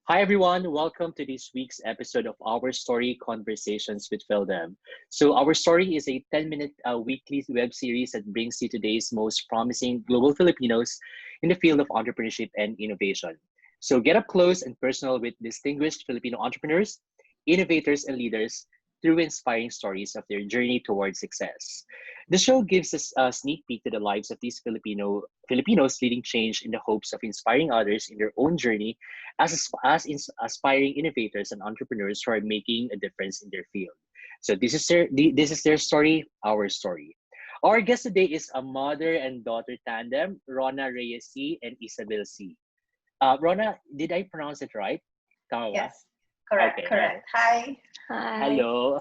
Hi, everyone. Welcome to this week's episode of Our Story Conversations with PhilDev. So, Our Story is a 10-minute weekly web series that brings you today's most promising global Filipinos in the field of entrepreneurship and innovation. So, get up close and personal with distinguished Filipino entrepreneurs, innovators, and leaders through inspiring stories of their journey towards success. The show gives us a sneak peek to the lives of these Filipinos leading change in the hopes of inspiring others in their own journey as aspiring innovators and entrepreneurs who are making a difference in their field. So this is their story, our story. Our guest today is a mother and daughter tandem, Ronna Reyes-Sieh and Isabel Sieh. Ronna, did I pronounce it right? Tama ba? Yes, correct, Okay, correct. Hi. Hi. hello.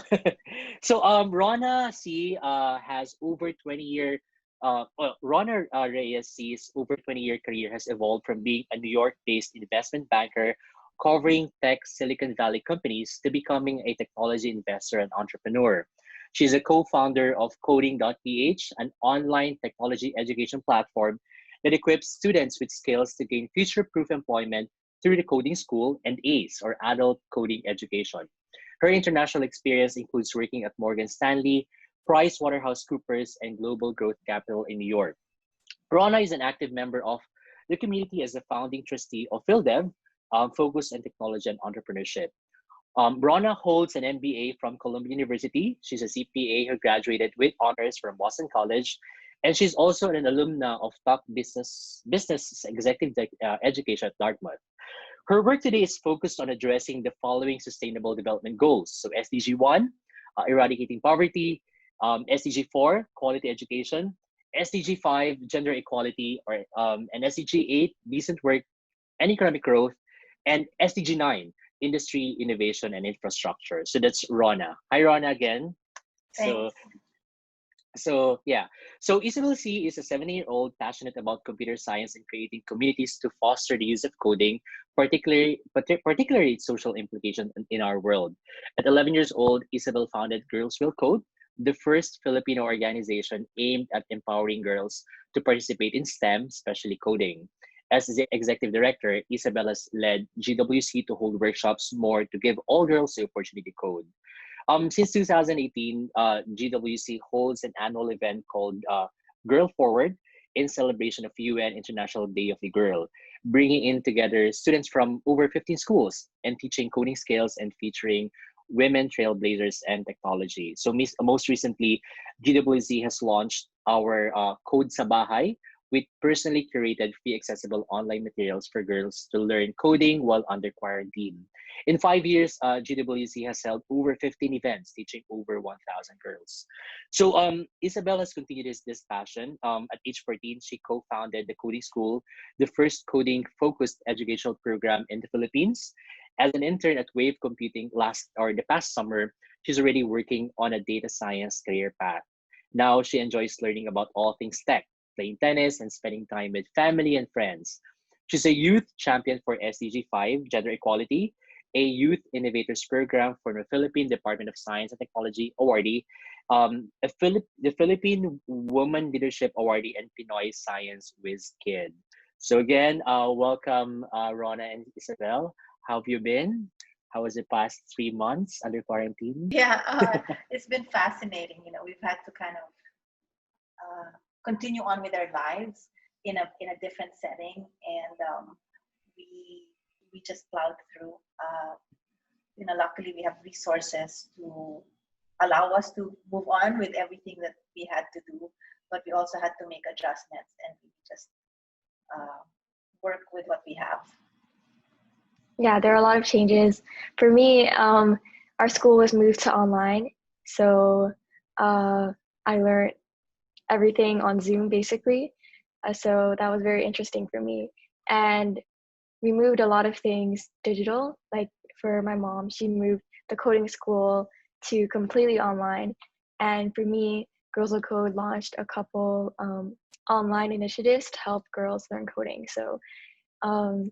So Ronna Sieh has over 20 year. Ronna Reyes-Sieh's over 20-year career has evolved from being a New York-based investment banker covering tech Silicon Valley companies to becoming a technology investor and entrepreneur. She's a co-founder of Coding.ph, an online technology education platform that equips students with skills to gain future-proof employment through the coding school and ACE, or adult coding education. Her international experience includes working at Morgan Stanley, PricewaterhouseCoopers, and Global Growth Capital in New York. Rona is an active member of the community as a founding trustee of PhilDev, focused on technology and entrepreneurship. Rona holds an MBA from Columbia University. She's a CPA who graduated with honors from Boston College, and she's also an alumna of Top Business Executive Education at Dartmouth. Her work today is focused on addressing the following sustainable development goals. So SDG 1, eradicating poverty, SDG 4, quality education, SDG 5, gender equality, and SDG 8, decent work and economic growth, and SDG 9, industry, innovation, and infrastructure. So that's Rona. Hi, Rona again. So Thanks. so yeah, so Isabel Sieh is a 17-year-old passionate about computer science and creating communities to foster the use of coding, particularly its social implication in our world. At 11 years old, Isabel founded Girlsville Code, the first Filipino organization aimed at empowering girls to participate in STEM, especially coding. As the executive director, Isabel has led GWC to hold workshops more to give all girls the opportunity to code. Since 2018, GWC holds an annual event called Girl Forward in celebration of UN International Day of the Girl, bringing in together students from over 15 schools and teaching coding skills and featuring women trailblazers and technology. So most recently, GWC has launched our Code sa Bahay with personally curated free accessible online materials for girls to learn coding while under quarantine. In 5 years, GWC has held over 15 events, teaching over 1,000 girls. So Isabel has continued this passion. At age 14, she co-founded the Coding School, the first coding-focused educational program in the Philippines. As an intern at Wave Computing the past summer, she's already working on a data science career path. Now she enjoys learning about all things tech, playing tennis, and spending time with family and friends. She's a youth champion for SDG 5, Gender Equality, a Youth Innovators Program for the Philippine Department of Science and Technology awardee, the Philippine Woman Leadership awardee, and Pinoy Science Whiz Kid. So again, welcome Rona and Isabel. How have you been? How was the past 3 months under quarantine? Yeah, it's been fascinating. We've had to kind of continue on with our lives in a different setting, and we just plowed through. Luckily we have resources to allow us to move on with everything that we had to do, but we also had to make adjustments, and we just work with what we have. Yeah, there are a lot of changes. For me, our school was moved to online, so I learned everything on Zoom basically. So that was very interesting for me. And we moved a lot of things digital. Like for my mom, she moved the coding school to completely online. And for me, Girlsville Code launched a couple online initiatives to help girls learn coding. So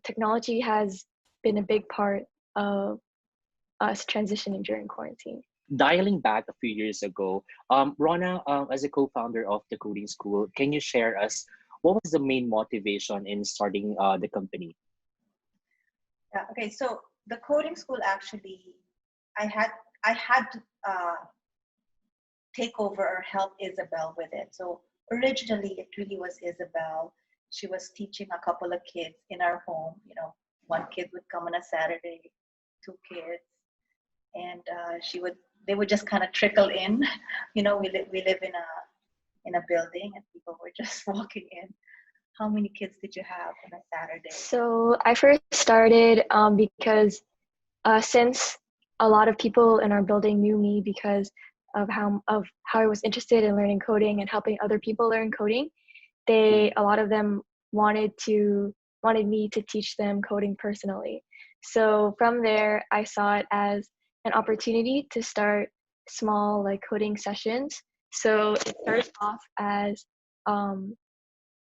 technology has been a big part of us transitioning during quarantine. Dialing back a few years ago, Rona, as a co-founder of the coding school, can you share us what was the main motivation in starting the company? Yeah. Okay. So the coding school actually, I had I had to take over or help Isabel with it. So originally, it really was Isabel. She was teaching a couple of kids in our home. You know, one kid would come on a Saturday, two kids, and they would just kind of trickle in. You know, we live in a building, and people were just walking in. How many kids did you have on a Saturday? So I first started because since a lot of people in our building knew me because of how I was interested in learning coding and helping other people learn coding, a lot of them wanted me to teach them coding personally. So from there, I saw it as an opportunity to start small like coding sessions. So it started off as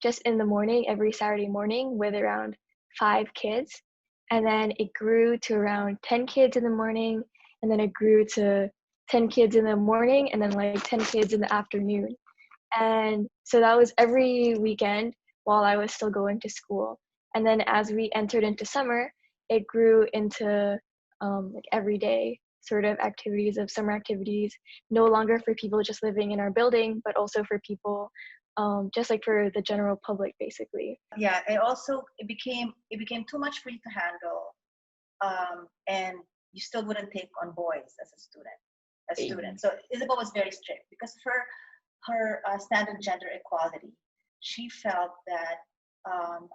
just in the morning, every Saturday morning with around 5 kids. And then it grew to around 10 kids in the morning. And then it grew to 10 kids in the morning and then like 10 kids in the afternoon. And so that was every weekend while I was still going to school. And then as we entered into summer, it grew into like everyday sort of activities of summer activities, no longer for people just living in our building, but also for people just like for the general public, basically. Yeah, it became too much for you to handle, and you still wouldn't take on boys as a student. So Isabel was very strict because for her stand on gender equality, she felt that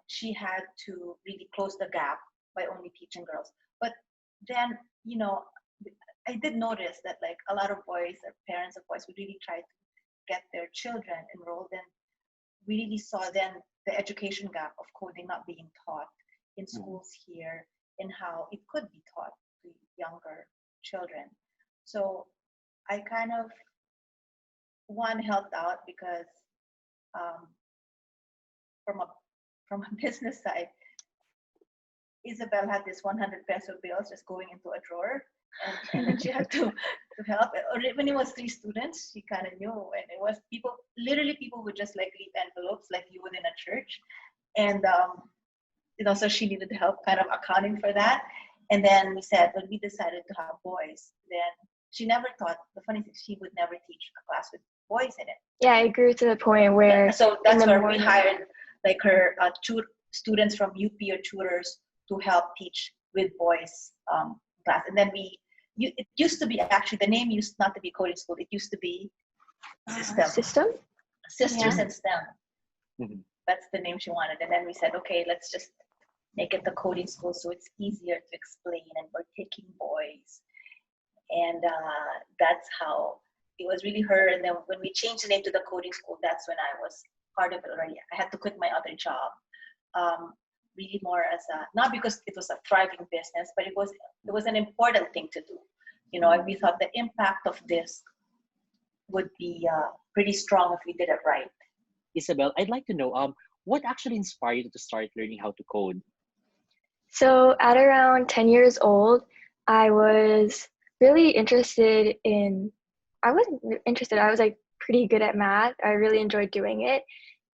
she had to really close the gap by only teaching girls. But then, you know, I did notice that like a lot of boys or parents of boys would really try to get their children enrolled, and we really saw then the education gap of coding not being taught in schools here and how it could be taught to younger children. So I kind of helped out because um, from a business side, Isabel had this 100 peso bills just going into a drawer, and then she had to help. Or when it was 3 students, she kind of knew, and it was people would just like leave envelopes like you would in a church, and you know, so she needed help kind of accounting for that. And then we said when we decided to have boys, then she never thought, the funny thing, she would never teach a class with boys in it. Yeah, it grew to the point where so that's where we hired like her students from UP or tutors to help teach with boys class. And then it used to be, actually the name used not to be coding school, it used to be system Sisters in STEM. That's the name she wanted. And then we said, okay, let's just make it the coding school so it's easier to explain, and we're taking boys. And that's how it was really her. And then when we changed the name to the coding school, that's when I was part of it already. I had to quit my other job, really more as not because it was a thriving business, but it was an important thing to do. You know, we thought the impact of this would be pretty strong if we did it right. Isabel, I'd like to know, what actually inspired you to start learning how to code? So at around 10 years old, I was really interested I was like pretty good at math. I really enjoyed doing it.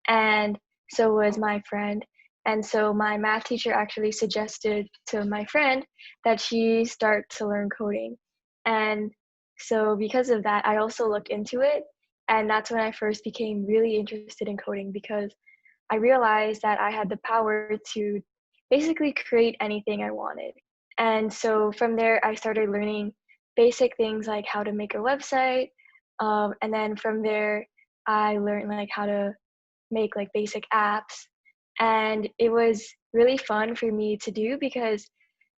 And so was my friend. And so my math teacher actually suggested to my friend that she start to learn coding. And so because of that, I also looked into it. And that's when I first became really interested in coding, because I realized that I had the power to basically create anything I wanted. And so from there, I started learning basic things like how to make a website. And then from there, I learned like how to make like basic apps. And it was really fun for me to do because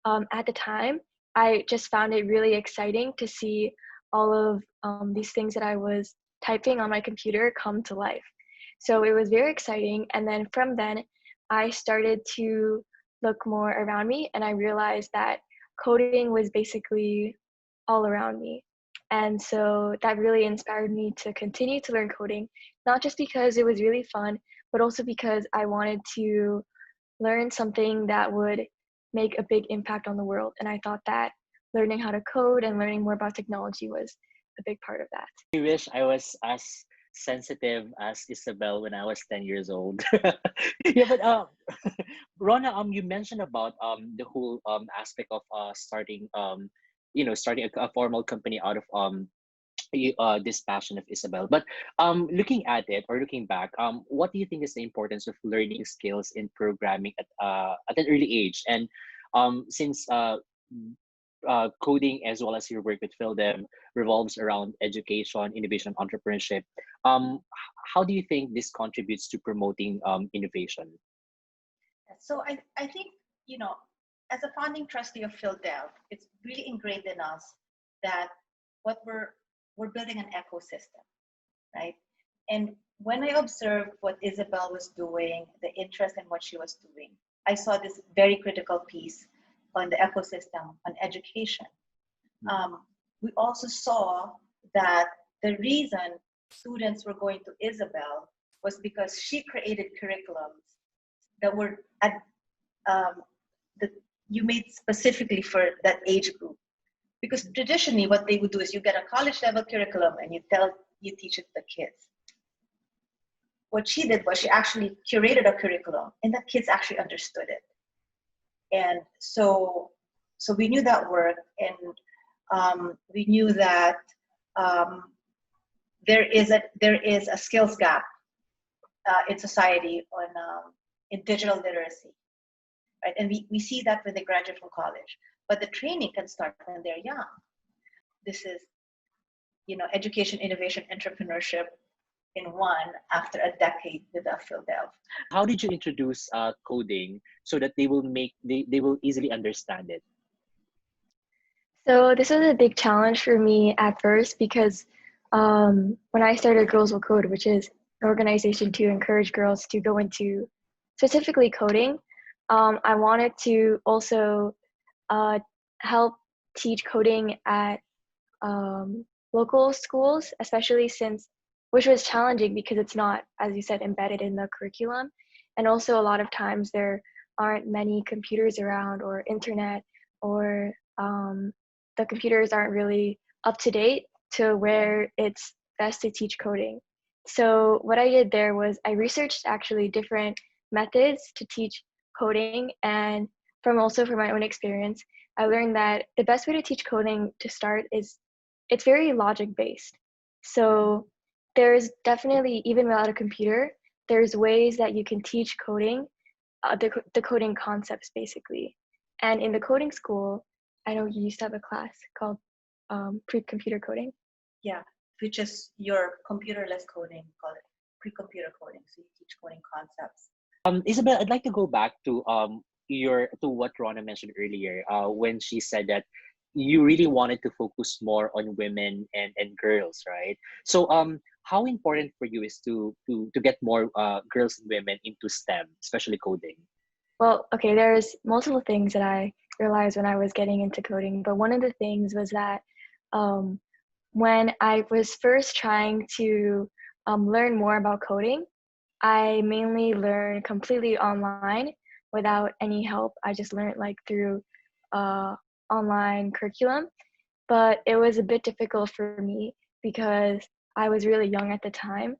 at the time, I just found it really exciting to see all of these things that I was typing on my computer come to life. So it was very exciting. And then from then, I started to look more around me, and I realized that coding was basically all around me. And so that really inspired me to continue to learn coding, not just because it was really fun, but also because I wanted to learn something that would make a big impact on the world. And I thought that learning how to code and learning more about technology was a big part of that. I wish I was as sensitive as Isabel when I was 10 years old. Yeah, but Ronna, you mentioned about the whole aspect of starting starting a formal company out of this passion of Isabel. But looking at it or looking back, what do you think is the importance of learning skills in programming at an early age? And since coding as well as your work with PhilDev revolves around education, innovation, entrepreneurship, how do you think this contributes to promoting innovation? So I think, you know, as a founding trustee of PhilDev, it's really ingrained in us that what we're building an ecosystem, right? And when I observed what Isabel was doing, the interest in what she was doing, I saw this very critical piece on the ecosystem on education. We also saw that the reason students were going to Isabel was because she created curriculums that were at that you made specifically for that age group. Because traditionally, what they would do is you get a college level curriculum and you teach it to the kids. What she did was she actually curated a curriculum, and the kids actually understood it. And so we knew that worked, and we knew that there is a skills gap in society in digital literacy, right? And we see that when they graduate from college, but the training can start when they're young. This is, you know, education, innovation, entrepreneurship in one after a decade with a PhilDev. How did you introduce coding so that they will easily understand it? So this was a big challenge for me at first because when I started Girlsville Code, which is an organization to encourage girls to go into specifically coding, I wanted to also help teach coding at local schools, especially which was challenging because it's not, as you said, embedded in the curriculum. And also a lot of times there aren't many computers around or internet, or the computers aren't really up to date to where it's best to teach coding. So what I did there was I researched actually different methods to teach coding, and from my own experience, I learned that the best way to teach coding to start is it's very logic based. So there's definitely, even without a computer, there's ways that you can teach coding, the coding concepts basically. And in the coding school, I know you used to have a class called pre-computer coding. Yeah, which is your computerless coding, call it pre-computer coding. So you teach coding concepts. Isabel, I'd like to go back to what Ronna mentioned earlier, when she said that you really wanted to focus more on women and girls, right? So how important for you is to get more girls and women into STEM, especially coding? Well, okay, there's multiple things that I realized when I was getting into coding, but one of the things was that when I was first trying to learn more about coding, I mainly learned completely online without any help. I just learned like through online curriculum, but it was a bit difficult for me because I was really young at the time,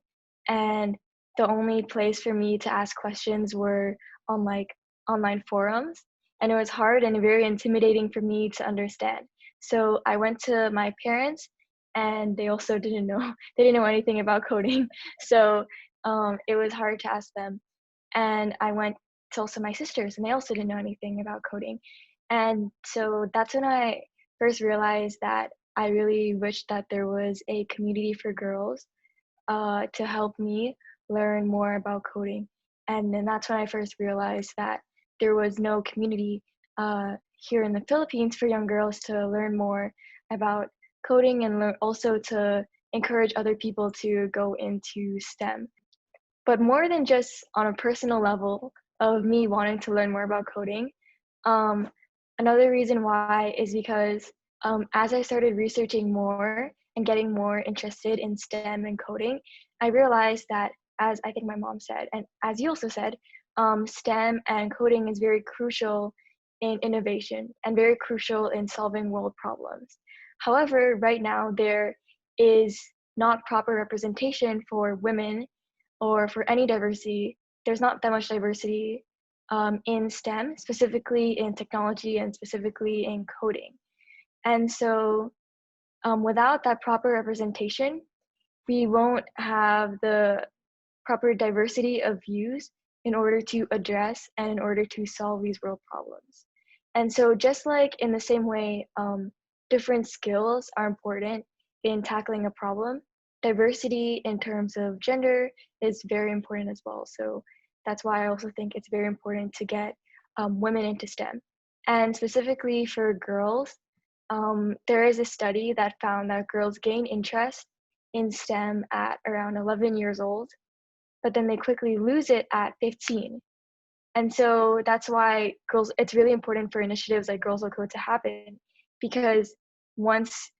and the only place for me to ask questions were on like online forums, and it was hard and very intimidating for me to understand. So I went to my parents, and they also didn't know they didn't know anything about coding. So it was hard to ask them. And I went to also my sisters, and they also didn't know anything about coding. And so that's when I first realized that I really wished that there was a community for girls to help me learn more about coding. And then that's when I first realized that there was no community here in the Philippines for young girls to learn more about coding, and also to encourage other people to go into STEM. But more than just on a personal level of me wanting to learn more about coding, another reason why is because as I started researching more and getting more interested in STEM and coding, I realized that, as I think my mom said, and as you also said, STEM and coding is very crucial in innovation and very crucial in solving world problems. However, right now there is not proper representation for women or for any diversity. There's not that much diversity in STEM, specifically in technology and specifically in coding. And so without that proper representation, we won't have the proper diversity of views in order to address and in order to solve these world problems. And so just like in the same way, different skills are important in tackling a problem, diversity in terms of gender is very important as well. So that's why I also think it's very important to get women into STEM. And specifically for girls, there is a study that found that girls gain interest in STEM at around 11 years old, but then they quickly lose it at 15. And so that's why it's really important for initiatives like Girlsville Code to happen, because once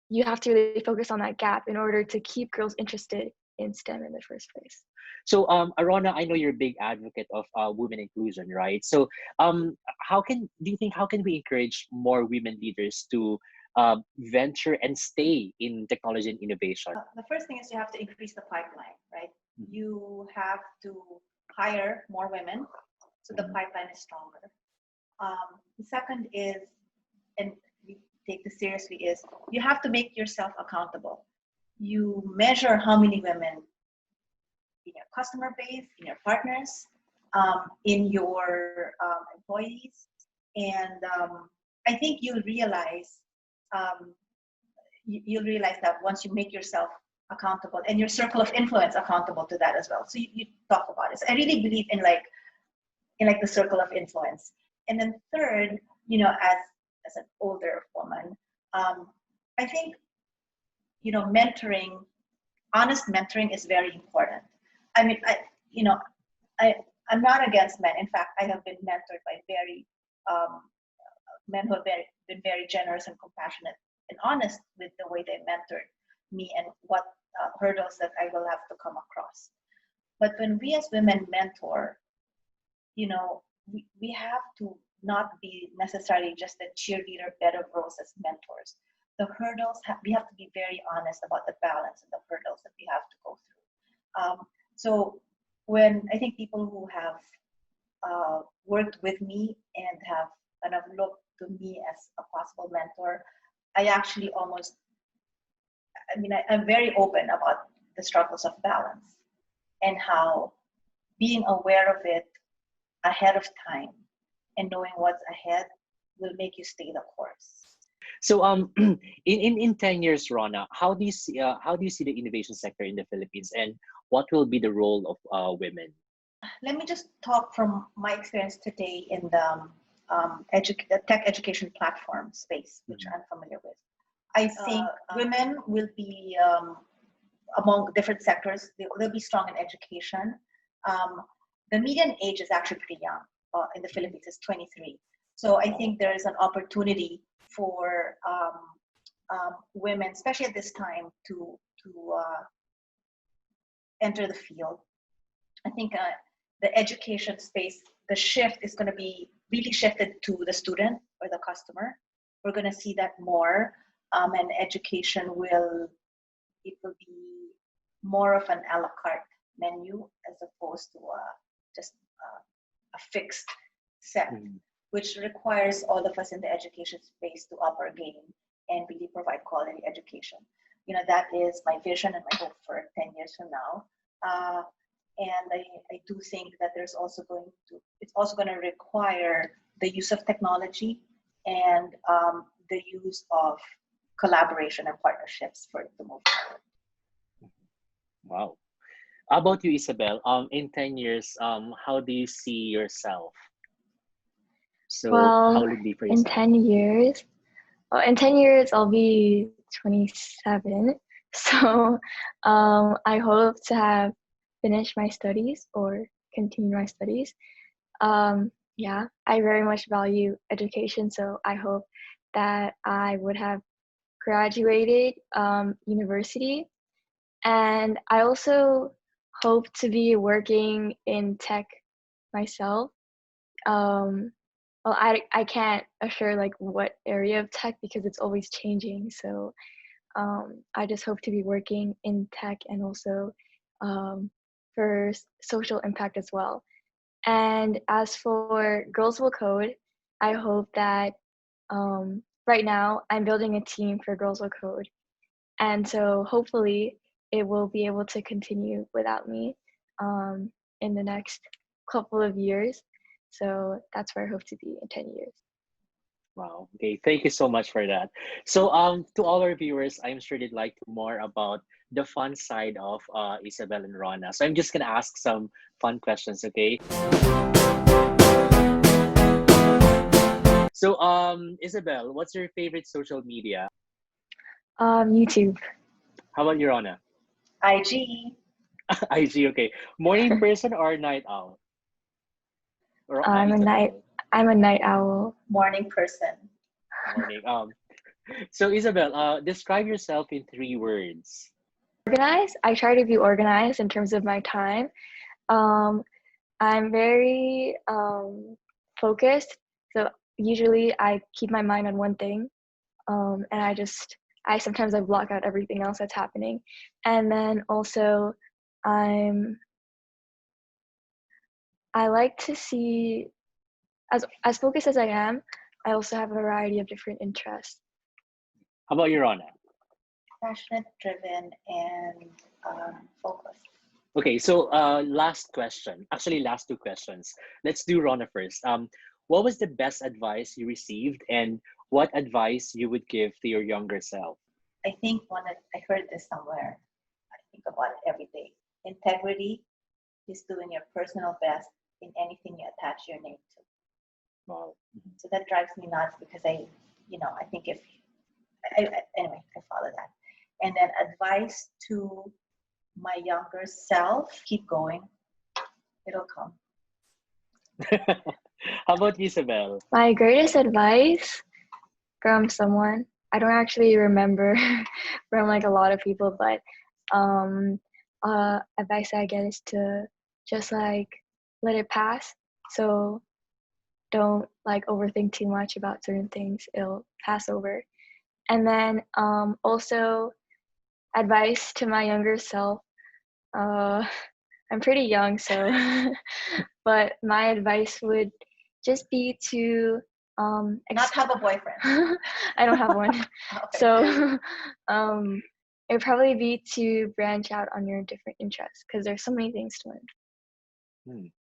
you have to really focus on that gap in order to keep girls interested in STEM in the first place. So, Ronna, I know you're a big advocate of women inclusion, right? So, how can we encourage more women leaders to venture and stay in technology and innovation? The first thing is you have to increase the pipeline, right? You have to hire more women so the pipeline is stronger. The second is, and we take this seriously, is you have to make yourself accountable. You measure how many women in your customer base, in your partners, in your employees, and I think you'll realize that once you make yourself accountable and your circle of influence accountable to that as well. So you talk about it. So I really believe in the circle of influence. And then third, as an older woman, I think honest mentoring is very important. I mean, I'm not against men. In fact, I have been mentored by men who have been very generous and compassionate and honest with the way they mentored me and what hurdles that I will have to come across. But when we as women mentor, we have to not be necessarily just a cheerleader bed of roses mentors. The hurdles, we have to be very honest about the balance and the hurdles that we have to go through. So when I think people who have worked with me and have kind of looked to me as a possible mentor, I'm very open about the struggles of balance and how being aware of it ahead of time and knowing what's ahead will make you stay the course. So, in 10 years, Ronna, how do you see the innovation sector in the Philippines, and what will be the role of women? Let me just talk from my experience today in the tech education platform space, which I'm familiar with. I think women will be among different sectors. They'll be strong in education. The median age is actually pretty young in the Philippines. It's 23. So I think there is an opportunity for women, especially at this time, to enter the field. I think the education space, the shift is going to be really shifted to the student or the customer. We're going to see that more, and education will be more of an a la carte menu as opposed to just a fixed set, which requires all of us in the education space to up our game and really provide quality education. That is my vision and my hope for 10 years from now. And I do think that it's also going to require the use of technology and the use of collaboration and partnerships for it to move forward. Wow. How about you, Isabel? In 10 years, how do you see yourself? So how will it be for yourself? In 10 years, I'll be 27. So I hope to have finished my studies or continue my studies. Yeah, I very much value education. So I hope that I would have graduated university. And I also hope to be working in tech myself. Well, I can't assure like what area of tech because it's always changing. So I just hope to be working in tech and also for social impact as well. And as for Girlsville Code, I hope that right now I'm building a team for Girlsville Code. And so hopefully it will be able to continue without me in the next couple of years. So that's where I hope to be in 10 years. Wow. Okay. Thank you so much for that. So, to all our viewers, I'm sure they'd like to more about the fun side of Isabel and Ronna. So I'm just gonna ask some fun questions. Okay. So, Isabel, what's your favorite social media? YouTube. How about you, Ronna? IG. IG. Okay. Morning person or night owl? Or I'm a night owl. Morning person. Morning. So Isabel, describe yourself in 3 words. Organized. I try to be organized in terms of my time. I'm very focused. So usually I keep my mind on one thing, and I sometimes block out everything else that's happening. And then also I like to see, as focused as I am, I also have a variety of different interests. How about you, Ronna? Passionate, driven, and focused. Okay, so last question. Actually, last 2 questions. Let's do Ronna first. What was the best advice you received, and what advice you would give to your younger self? I think I heard this somewhere. I think about it every day. Integrity is doing your personal best in anything you attach your name to. Wow. So that drives me nuts because I think anyway, I follow that. And then advice to my younger self, keep going. It'll come. How about you, Isabel? My greatest advice from someone, I don't actually remember from a lot of people, but advice I get is to just let it pass. So don't overthink too much about certain things. It'll pass over. And then also advice to my younger self. I'm pretty young, so but my advice would just be to not have a boyfriend. I don't have one. Okay. So it'd probably be to branch out on your different interests because there's so many things to learn.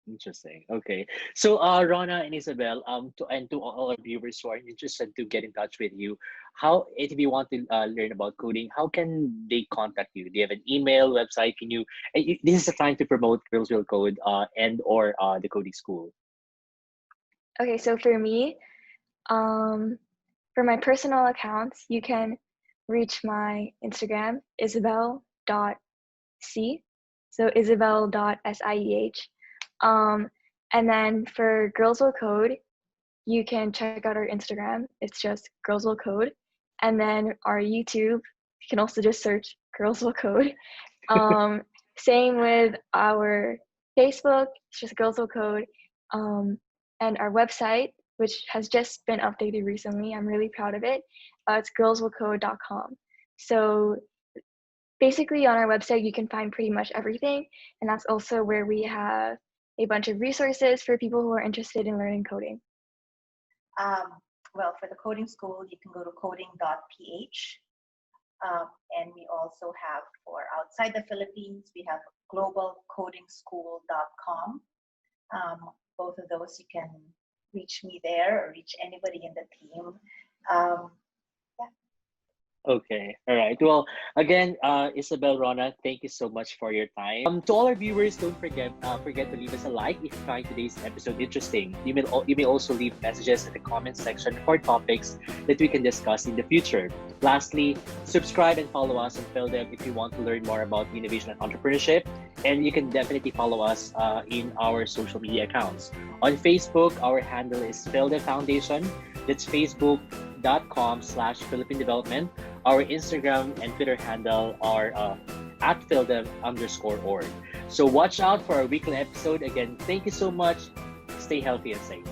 Interesting. Okay. So, Ronna and Isabel, to all our viewers who are interested to get in touch with you, if you want to learn about coding, how can they contact you? Do you have an email, website? This is the time to promote Girlsville Code and or the coding school. Okay, so for me, for my personal accounts, you can reach my Instagram, Isabel.Sieh, so Isabel.Sieh. And then for Girlsville Code, you can check out our Instagram. It's just Girlsville Code. And then our YouTube, you can also just search Girlsville Code. Same with our Facebook, it's just Girlsville Code. And our website, which has just been updated recently. I'm really proud of it. It's girlsvillecode.com. So basically on our website, you can find pretty much everything. And that's also where we have a bunch of resources for people who are interested in learning coding. Well, for the coding school, you can go to Coding.ph. And we also have, for outside the Philippines, we have globalcodingschool.com. Both of those, you can reach me there or reach anybody in the team. Okay. All right. Well, again, Isabel, Ronna, thank you so much for your time. To all our viewers, don't forget to leave us a like if you find today's episode interesting. You may also leave messages in the comments section for topics that we can discuss in the future. Lastly, subscribe and follow us on PhilDev if you want to learn more about innovation and entrepreneurship. And you can definitely follow us in our social media accounts. On Facebook, our handle is PhilDev Foundation. That's facebook.com/Philippine Development. Our Instagram and Twitter handle are at PhilDev_org. So watch out for our weekly episode. Again, thank you so much. Stay healthy and safe.